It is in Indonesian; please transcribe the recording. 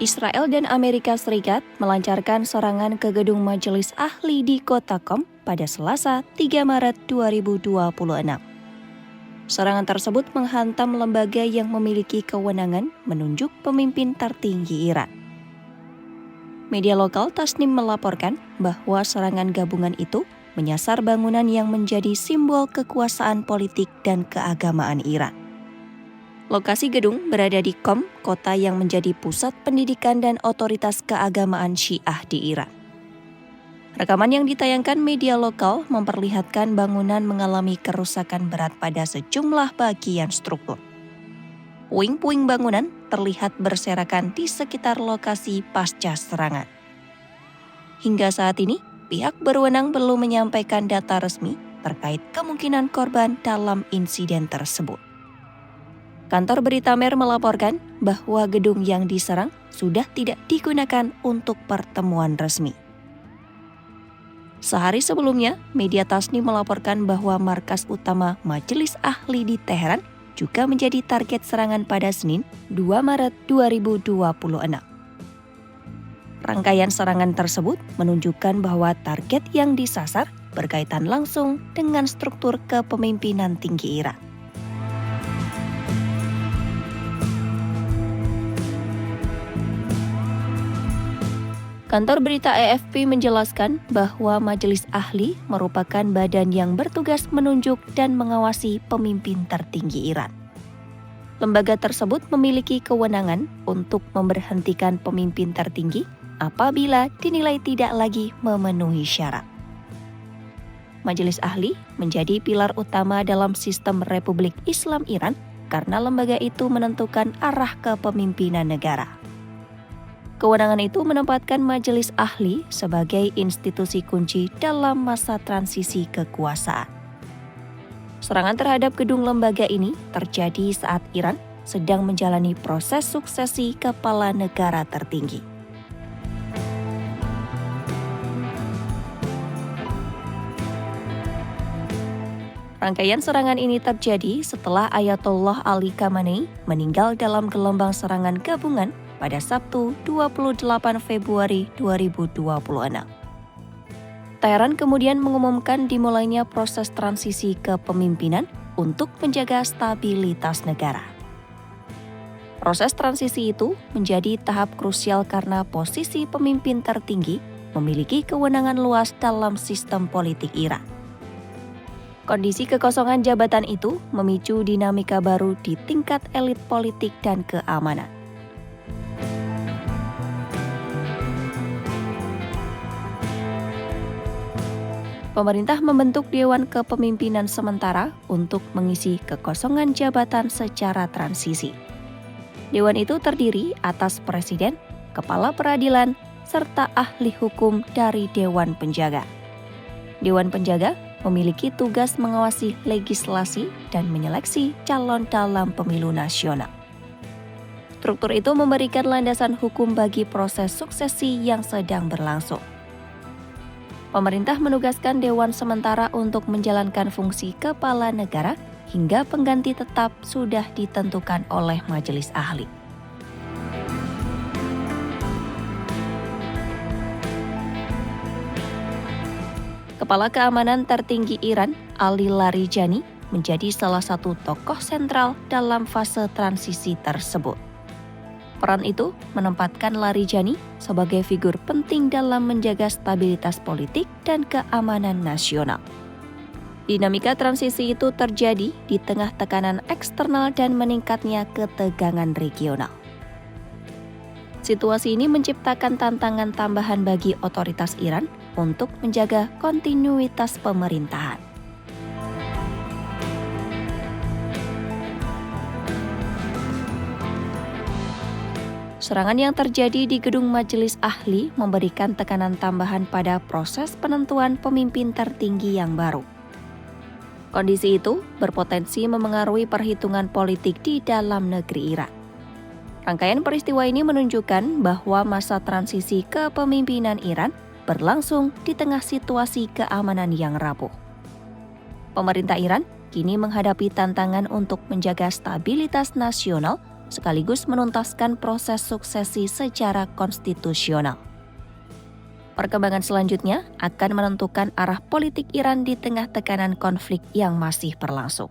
Israel dan Amerika Serikat melancarkan serangan ke gedung Majelis Ahli di Kota Qom pada Selasa 3 Maret 2026. Serangan tersebut menghantam lembaga yang memiliki kewenangan menunjuk pemimpin tertinggi Iran. Media lokal Tasnim melaporkan bahwa serangan gabungan itu menyasar bangunan yang menjadi simbol kekuasaan politik dan keagamaan Iran. Lokasi gedung berada di Qom, kota yang menjadi pusat pendidikan dan otoritas keagamaan Syiah di Iran. Rekaman yang ditayangkan media lokal memperlihatkan bangunan mengalami kerusakan berat pada sejumlah bagian struktur. Puing-puing bangunan terlihat berserakan di sekitar lokasi pasca serangan. Hingga saat ini, pihak berwenang belum menyampaikan data resmi terkait kemungkinan korban dalam insiden tersebut. Kantor berita Mer melaporkan bahwa gedung yang diserang sudah tidak digunakan untuk pertemuan resmi. Sehari sebelumnya, media Tasnim melaporkan bahwa markas utama Majelis Ahli di Teheran juga menjadi target serangan pada Senin, 2 Maret 2026. Rangkaian serangan tersebut menunjukkan bahwa target yang disasar berkaitan langsung dengan struktur kepemimpinan tinggi Iran. Kantor berita AFP menjelaskan bahwa Majelis Ahli merupakan badan yang bertugas menunjuk dan mengawasi pemimpin tertinggi Iran. Lembaga tersebut memiliki kewenangan untuk memberhentikan pemimpin tertinggi apabila dinilai tidak lagi memenuhi syarat. Majelis Ahli menjadi pilar utama dalam sistem Republik Islam Iran karena lembaga itu menentukan arah kepemimpinan negara. Kewenangan itu menempatkan Majelis Ahli sebagai institusi kunci dalam masa transisi kekuasaan. Serangan terhadap gedung lembaga ini terjadi saat Iran sedang menjalani proses suksesi kepala negara tertinggi. Rangkaian serangan ini terjadi setelah Ayatollah Ali Khamenei meninggal dalam gelombang serangan gabungan pada Sabtu 28 Februari 2026. Teheran kemudian mengumumkan dimulainya proses transisi kepemimpinan untuk menjaga stabilitas negara. Proses transisi itu menjadi tahap krusial karena posisi pemimpin tertinggi memiliki kewenangan luas dalam sistem politik Iran. Kondisi kekosongan jabatan itu memicu dinamika baru di tingkat elit politik dan keamanan. Pemerintah membentuk Dewan Kepemimpinan Sementara untuk mengisi kekosongan jabatan secara transisi. Dewan itu terdiri atas Presiden, Kepala Peradilan, serta ahli hukum dari Dewan Penjaga. Dewan Penjaga memiliki tugas mengawasi legislasi dan menyeleksi calon dalam pemilu nasional. Struktur itu memberikan landasan hukum bagi proses suksesi yang sedang berlangsung. Pemerintah menugaskan Dewan Sementara untuk menjalankan fungsi kepala negara hingga pengganti tetap sudah ditentukan oleh Majelis Ahli. Kepala Keamanan Tertinggi Iran, Ali Larijani, menjadi salah satu tokoh sentral dalam fase transisi tersebut. Peran itu menempatkan Larijani sebagai figur penting dalam menjaga stabilitas politik dan keamanan nasional. Dinamika transisi itu terjadi di tengah tekanan eksternal dan meningkatnya ketegangan regional. Situasi ini menciptakan tantangan tambahan bagi otoritas Iran untuk menjaga kontinuitas pemerintahan. Serangan yang terjadi di gedung Majelis Ahli memberikan tekanan tambahan pada proses penentuan pemimpin tertinggi yang baru. Kondisi itu berpotensi memengaruhi perhitungan politik di dalam negeri Iran. Rangkaian peristiwa ini menunjukkan bahwa masa transisi kepemimpinan Iran berlangsung di tengah situasi keamanan yang rapuh. Pemerintah Iran kini menghadapi tantangan untuk menjaga stabilitas nasional sekaligus menuntaskan proses suksesi secara konstitusional. Perkembangan selanjutnya akan menentukan arah politik Iran di tengah tekanan konflik yang masih berlangsung.